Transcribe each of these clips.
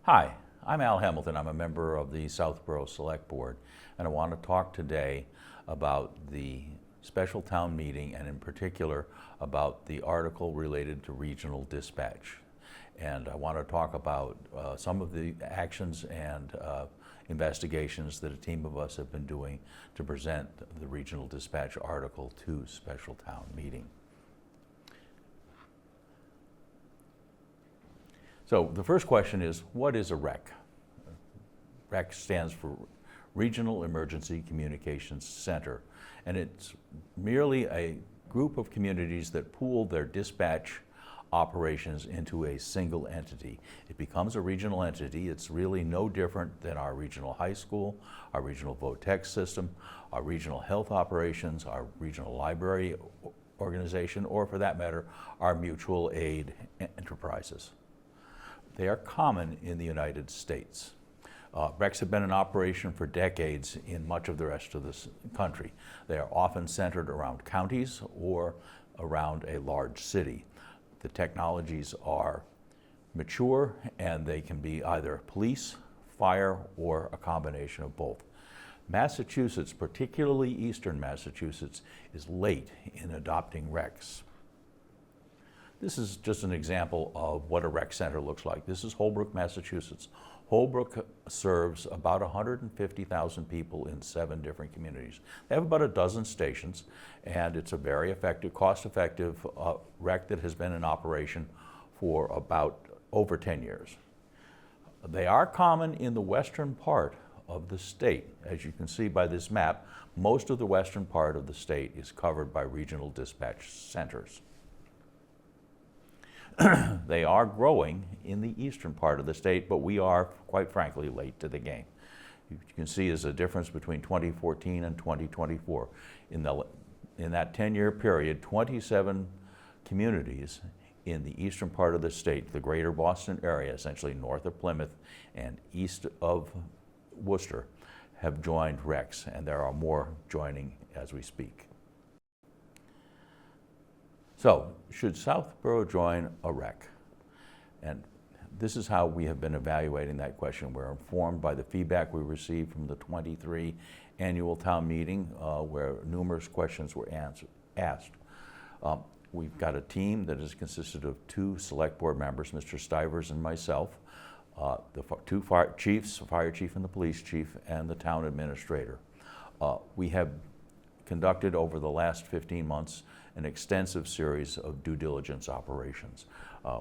Hi, I'm Al Hamilton. I'm a member of the Southborough Select Board, and I want to talk today about the special town meeting and in particular about the article related to regional dispatch. And I want to talk about some of the actions and investigations that a team of us have been doing to present the regional dispatch article to special town meeting. So the first question is, what is a REC? REC stands for Regional Emergency Communications Center, and it's merely a group of communities that pool their dispatch operations into a single entity. It becomes a regional entity. It's really no different than our regional high school, our regional vote text system, our regional health operations, our regional library organization, or for that matter, our mutual aid enterprises. They are common in the United States. RECs have been in operation for decades in much of the rest of the country. They are often centered around counties or around a large city. The technologies are mature and they can be either police, fire, or a combination of both. Massachusetts, particularly eastern Massachusetts, is late in adopting RECs. This is just an example of what a rec center looks like. This is Holbrook, Massachusetts. Holbrook serves about 150,000 people in 7 different communities. They have about a dozen stations, and it's a very effective, cost-effective rec that has been in operation for about over 10 years. They are common in the western part of the state. As you can see by this map, most of the western part of the state is covered by regional dispatch centers. They are growing in the eastern part of the state, but we are, quite frankly, late to the game. You can see there's a difference between 2014 and 2024. In that 10-year period, 27 communities in the eastern part of the state, the greater Boston area, essentially north of Plymouth and east of Worcester, have joined RECs, and there are more joining as we speak. So, should Southborough join a REC? And this is how we have been evaluating that question. We're informed by the feedback we received from the 23 annual town meeting where numerous questions were asked. We've got a team that has consisted of 2 select board members, Mr. Stivers and myself, the 2 fire chiefs, the fire chief and the police chief, and the town administrator. We have conducted over the last 15 months an extensive series of due diligence operations.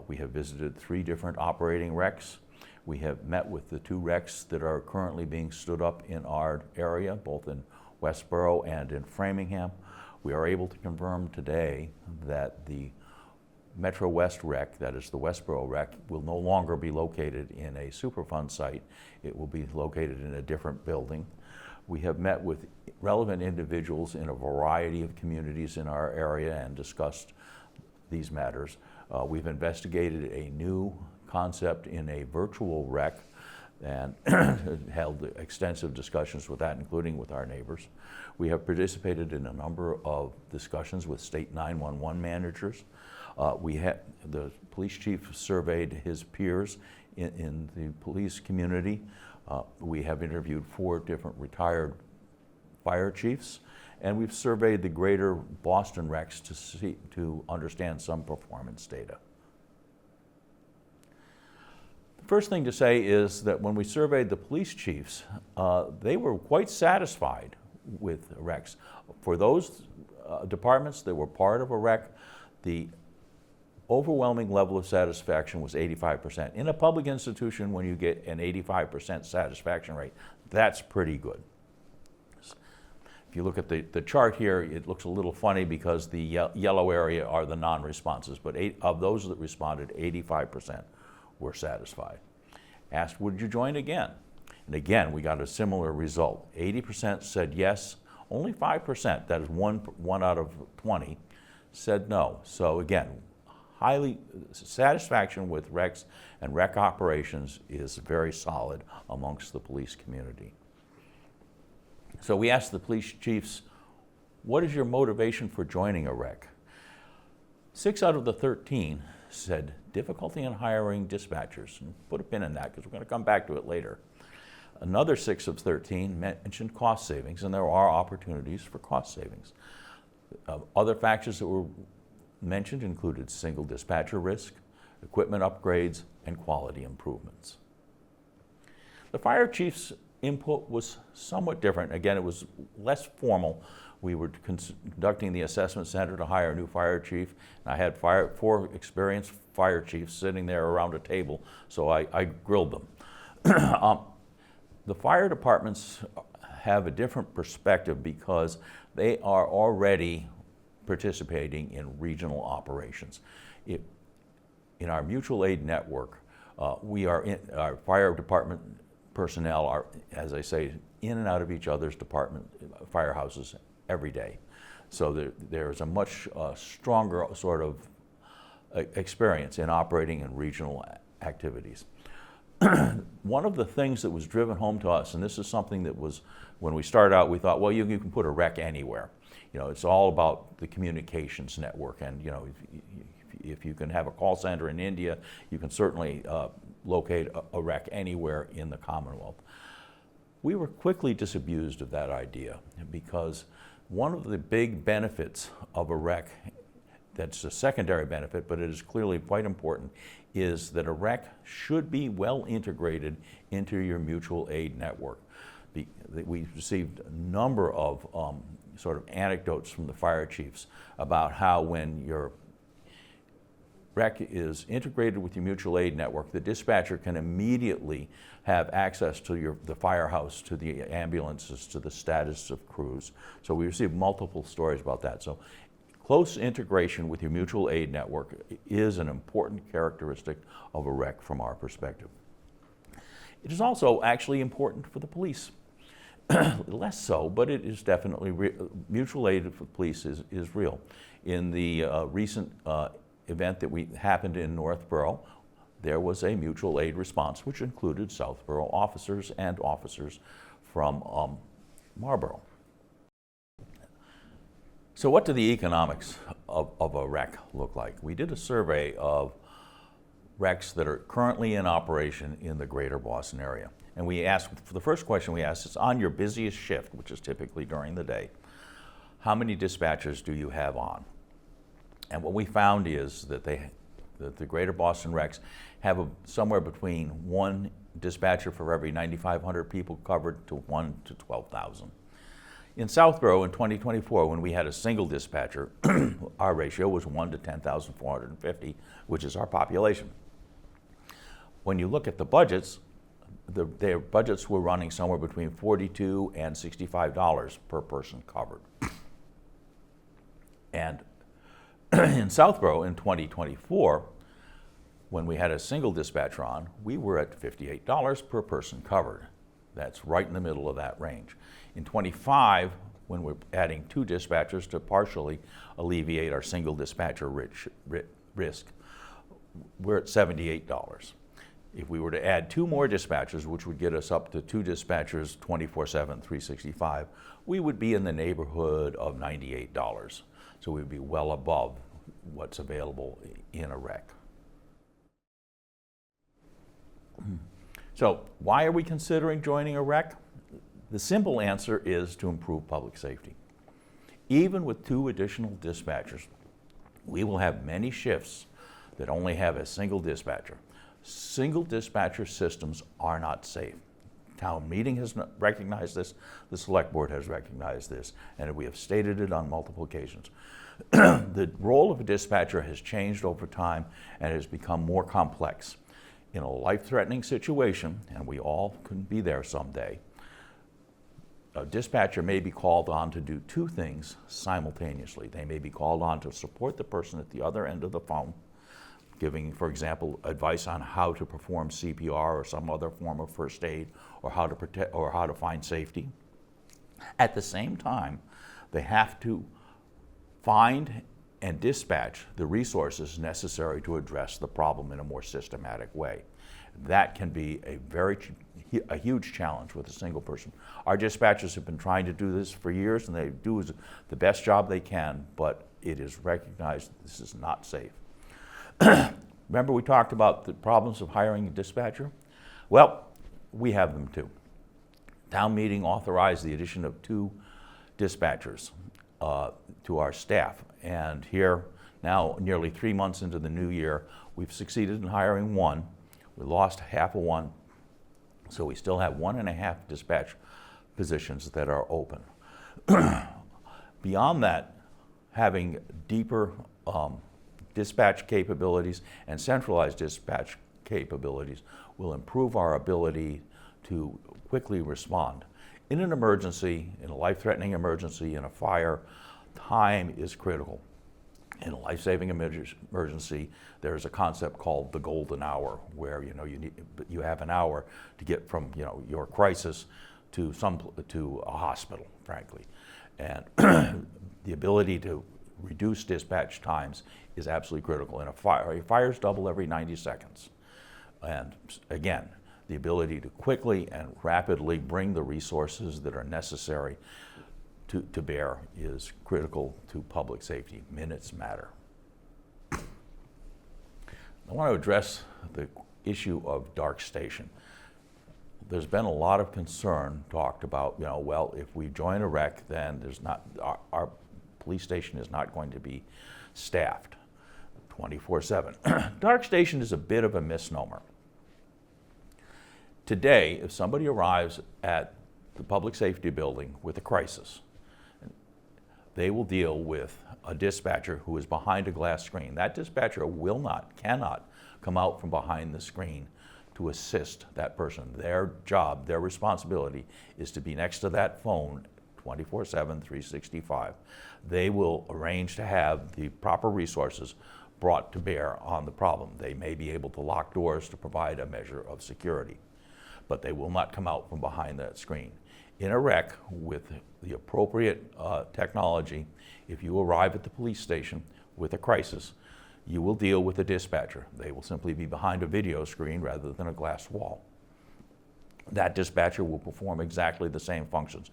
We have visited 3 different operating RECs. We have met with the 2 RECs that are currently being stood up in our area, both in Westboro and in Framingham. We are able to confirm today that the Metro West REC, that is the Westboro REC, will no longer be located in a Superfund site. It will be located in a different building. We have met with relevant individuals in a variety of communities in our area and discussed these matters. We've investigated a new concept in a virtual REC and held extensive discussions with that, including with our neighbors. We have participated in a number of discussions with state 911 managers. The police chief surveyed his peers in the police community. We have interviewed 4 different retired fire chiefs, and we've surveyed the greater Boston RECs to understand some performance data. The first thing to say is that when we surveyed the police chiefs, they were quite satisfied with RECs. For those departments that were part of a REC, the overwhelming level of satisfaction was 85%. In a public institution, when you get an 85% satisfaction rate, that's pretty good. If you look at the chart here, it looks a little funny because the yellow area are the non-responses, but of those that responded, 85% were satisfied. Asked, would you join again? And again, we got a similar result. 80% said yes, only 5%, that is one out of 20, said no. So again, highly satisfaction with RECs and REC operations is very solid amongst the police community. So we asked the police chiefs, what is your motivation for joining a REC? 6 out of the 13 said difficulty in hiring dispatchers, and put a pin in that because we're going to come back to it later. Another 6 of 13 mentioned cost savings, and there are opportunities for cost savings. Other factors that were mentioned included single dispatcher risk, equipment upgrades, and quality improvements. The fire chief's input was somewhat different. Again, it was less formal. We were conducting the assessment center to hire a new fire chief, and I had 4 experienced fire chiefs sitting there around a table, so I grilled them. The fire departments have a different perspective because they are already participating in regional operations. In our mutual aid network, our fire department personnel are, as I say, in and out of each other's department firehouses every day. So there's a much stronger sort of experience in operating in regional activities. One of the things that was driven home to us, and this is something that was, when we started out, we thought, well, you can put a rec anywhere. You know, it's all about the communications network, and you know, if you can have a call center in India, you can certainly locate a rec anywhere in the Commonwealth. We were quickly disabused of that idea because one of the big benefits of a rec, that's a secondary benefit, but it is clearly quite important, is that a rec should be well integrated into your mutual aid network. We received a number of sort of anecdotes from the fire chiefs about how when your rec is integrated with your mutual aid network, the dispatcher can immediately have access to the firehouse, to the ambulances, to the status of crews. So we received multiple stories about that. So close integration with your mutual aid network is an important characteristic of a rec from our perspective. It is also actually important for the police. Less so, but it is definitely mutual aid for police is real. In the recent event that happened in Northborough, there was a mutual aid response, which included Southborough officers and officers from Marlborough. So what do the economics of a rec look like? We did a survey of recs that are currently in operation in the greater Boston area. And we asked, for the first question we asked is, on your busiest shift, which is typically during the day, how many dispatchers do you have on? And what we found is that the greater Boston recs have somewhere between 1 dispatcher for every 9,500 people covered to 1 to 12,000. In Southborough in 2024, when we had a single dispatcher, our ratio was 1 to 10,450, which is our population. When you look at the budgets, their budgets were running somewhere between $42 and $65 per person covered. And in Southborough in 2024, when we had a single dispatcher on, we were at $58 per person covered. That's right in the middle of that range. In 25, when we're adding 2 dispatchers to partially alleviate our single dispatcher risk, we're at $78. If we were to add 2 more dispatchers, which would get us up to 2 dispatchers 24/7, 365, we would be in the neighborhood of $98. So we'd be well above what's available in a rec. So why are we considering joining a rec? The simple answer is to improve public safety. Even with 2 additional dispatchers, we will have many shifts that only have a single dispatcher. Single dispatcher systems are not safe. Town meeting has recognized this, the select board has recognized this, and we have stated it on multiple occasions. The role of a dispatcher has changed over time and has become more complex. In a life-threatening situation, and we all can be there someday, a dispatcher may be called on to do 2 things simultaneously. They may be called on to support the person at the other end of the phone, giving, for example, advice on how to perform CPR or some other form of first aid, or how to protect, or how to find safety. At the same time, they have to find and dispatch the resources necessary to address the problem in a more systematic way. That can be a huge challenge with a single person. Our dispatchers have been trying to do this for years, and they do the best job they can, but it is recognized that this is not safe. Remember we talked about the problems of hiring a dispatcher? Well, we have them too. Town meeting authorized the addition of 2 dispatchers to our staff. And here, now nearly 3 months into the new year, we've succeeded in hiring 1. We lost half of 1, so we still have 1.5 dispatch positions that are open. Beyond that, having deeper dispatch capabilities and centralized dispatch capabilities will improve our ability to quickly respond. In an emergency, in a life-threatening emergency, in a fire, time is critical. In a life-saving emergency, there's a concept called the golden hour, where you have an hour to get from your crisis to a hospital, frankly, and the ability to reduce dispatch times is absolutely critical. In a fire, fires double every 90 seconds, and again, the ability to quickly and rapidly bring the resources that are necessary to bear is critical to public safety. Minutes matter. I want to address the issue of dark station. There's been a lot of concern talked about, well, if we join a rec, then our police station is not going to be staffed 24/7. Dark station is a bit of a misnomer. Today, if somebody arrives at the public safety building with a crisis, they will deal with a dispatcher who is behind a glass screen. That dispatcher cannot come out from behind the screen to assist that person. Their job, their responsibility is to be next to that phone 24/7, 365. They will arrange to have the proper resources brought to bear on the problem. They may be able to lock doors to provide a measure of security, but they will not come out from behind that screen. In a wreck, with the appropriate technology, if you arrive at the police station with a crisis, you will deal with a dispatcher. They will simply be behind a video screen rather than a glass wall. That dispatcher will perform exactly the same functions,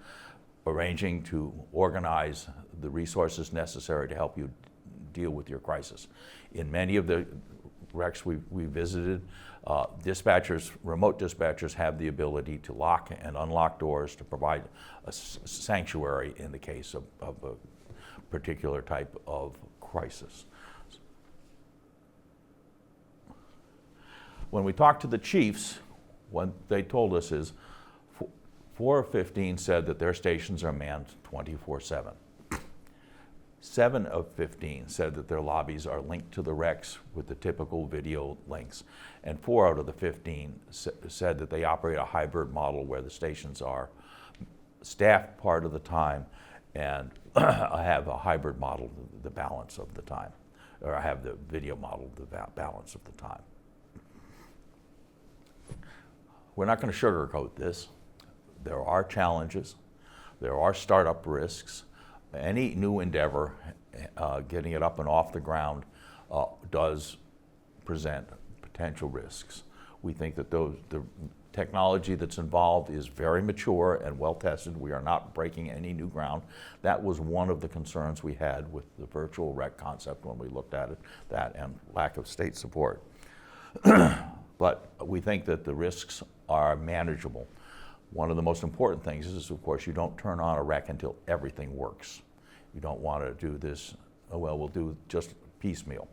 arranging to organize the resources necessary to help you deal with your crisis. In many of the wrecks we visited, remote dispatchers have the ability to lock and unlock doors to provide a sanctuary in the case of a particular type of crisis. When we talked to the chiefs, what they told us is 4 of 15 said that their stations are manned 24/7. 7 of 15 said that their lobbies are linked to the wrecks with the typical video links. And 4 out of the 15 said that they operate a hybrid model where the stations are staffed part of the time and have a hybrid model the balance of the time, or have the video model the balance of the time. We're not going to sugarcoat this. There are challenges. There are startup risks. Any new endeavor, getting it up and off the ground, does present potential risks. We think that the technology that's involved is very mature and well tested. We are not breaking any new ground. That was one of the concerns we had with the virtual rec concept when we looked at it, that and lack of state support. But we think that the risks are manageable. One of the most important things is, of course, you don't turn on a rec until everything works. You don't want to do this, we'll do just piecemeal.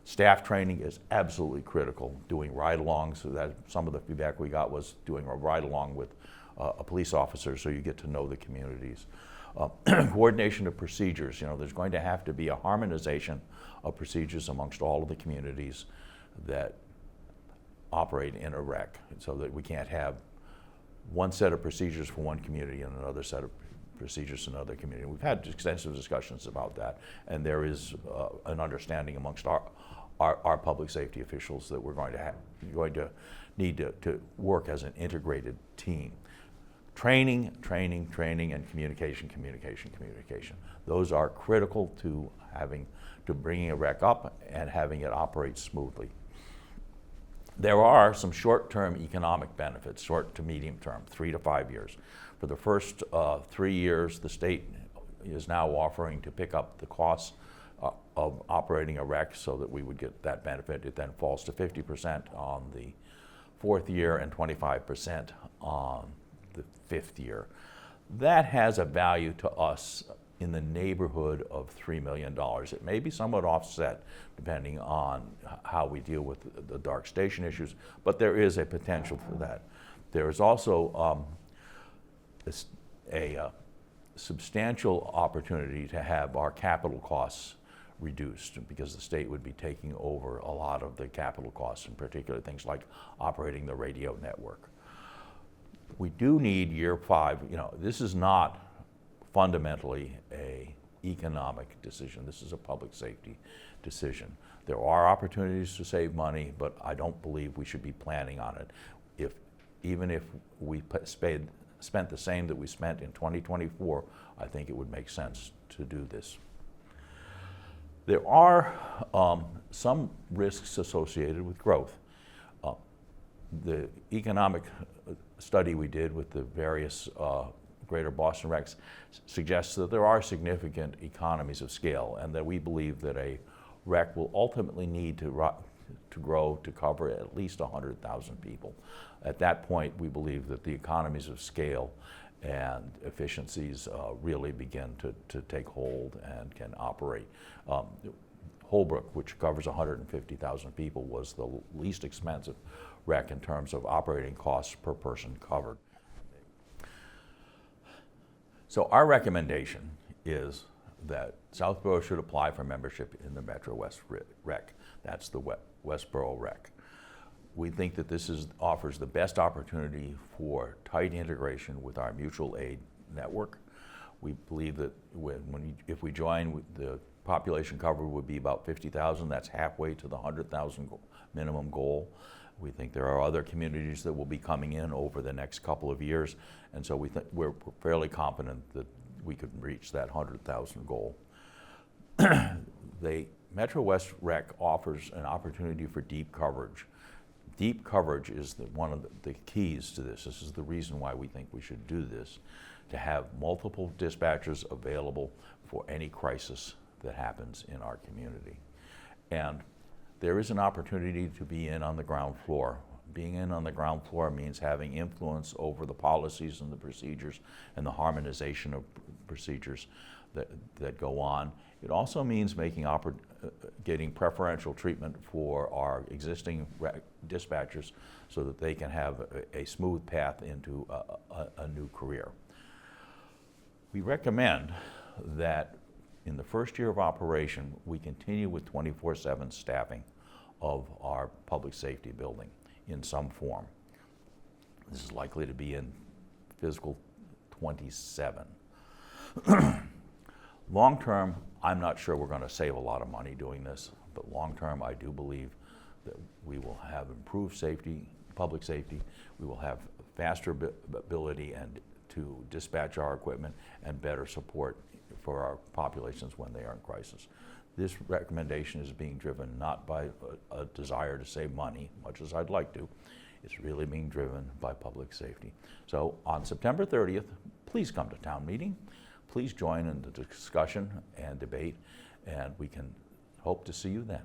Staff training is absolutely critical. Doing ride-alongs, so that some of the feedback we got was doing a ride-along with a police officer so you get to know the communities. Coordination of procedures, there's going to have to be a harmonization of procedures amongst all of the communities that operate in a rec, so that we can't have one set of procedures for one community and another set of procedures in another community. We've had extensive discussions about that, and there is an understanding amongst our public safety officials that we're going to need to work as an integrated team. Training, and communication. Those are critical to bringing a rec up and having it operate smoothly. There are some short-term economic benefits, short to medium term, 3 to 5 years. For the first 3 years, the state is now offering to pick up the costs of operating a rec so that we would get that benefit. It then falls to 50% on the 4th year and 25% on the 5th year. That has a value to us in the neighborhood of $3 million. It may be somewhat offset depending on how we deal with the dark station issues, but there is a potential for that. There is also a substantial opportunity to have our capital costs reduced because the state would be taking over a lot of the capital costs, in particular things like operating the radio network. We do need year 5, this is not fundamentally an economic decision. This is a public safety decision. There are opportunities to save money, but I don't believe we should be planning on it. Even if we spent the same that we spent in 2024, I think it would make sense to do this. There are some risks associated with growth. The economic study we did with the various Greater Boston recs suggests that there are significant economies of scale, and that we believe that a rec will ultimately need to grow to cover at least 100,000 people. At that point, we believe that the economies of scale and efficiencies really begin to take hold and can operate. Holbrook, which covers 150,000 people, was the least expensive rec in terms of operating costs per person covered. So our recommendation is that Southborough should apply for membership in the Metro West Rec. That's the Westboro Rec. We think that this offers the best opportunity for tight integration with our mutual aid network. We believe that if we join, the population covered would be about 50,000. That's halfway to the 100,000 minimum goal. We think there are other communities that will be coming in over the next couple of years, and so we're fairly confident that we could reach that 100,000 goal. The Metro West Rec offers an opportunity for deep coverage. Deep coverage is one of the keys to this. This is the reason why we think we should do this, to have multiple dispatchers available for any crisis that happens in our community. And there is an opportunity to be in on the ground floor. Being in on the ground floor means having influence over the policies and the procedures and the harmonization of procedures that go on. It also means getting preferential treatment for our existing dispatchers so that they can have a smooth path into a new career. We recommend that in the first year of operation, we continue with 24/7 staffing of our public safety building in some form. This is likely to be in fiscal 27. Long term, I'm not sure we're going to save a lot of money doing this, but long term, I do believe that we will have improved safety, public safety. We will have faster ability and to dispatch our equipment and better support for our populations when they are in crisis. This recommendation is being driven not by a desire to save money, much as I'd like to. It's really being driven by public safety. So on September 30th, please come to town meeting. Please join in the discussion and debate, and we can hope to see you then.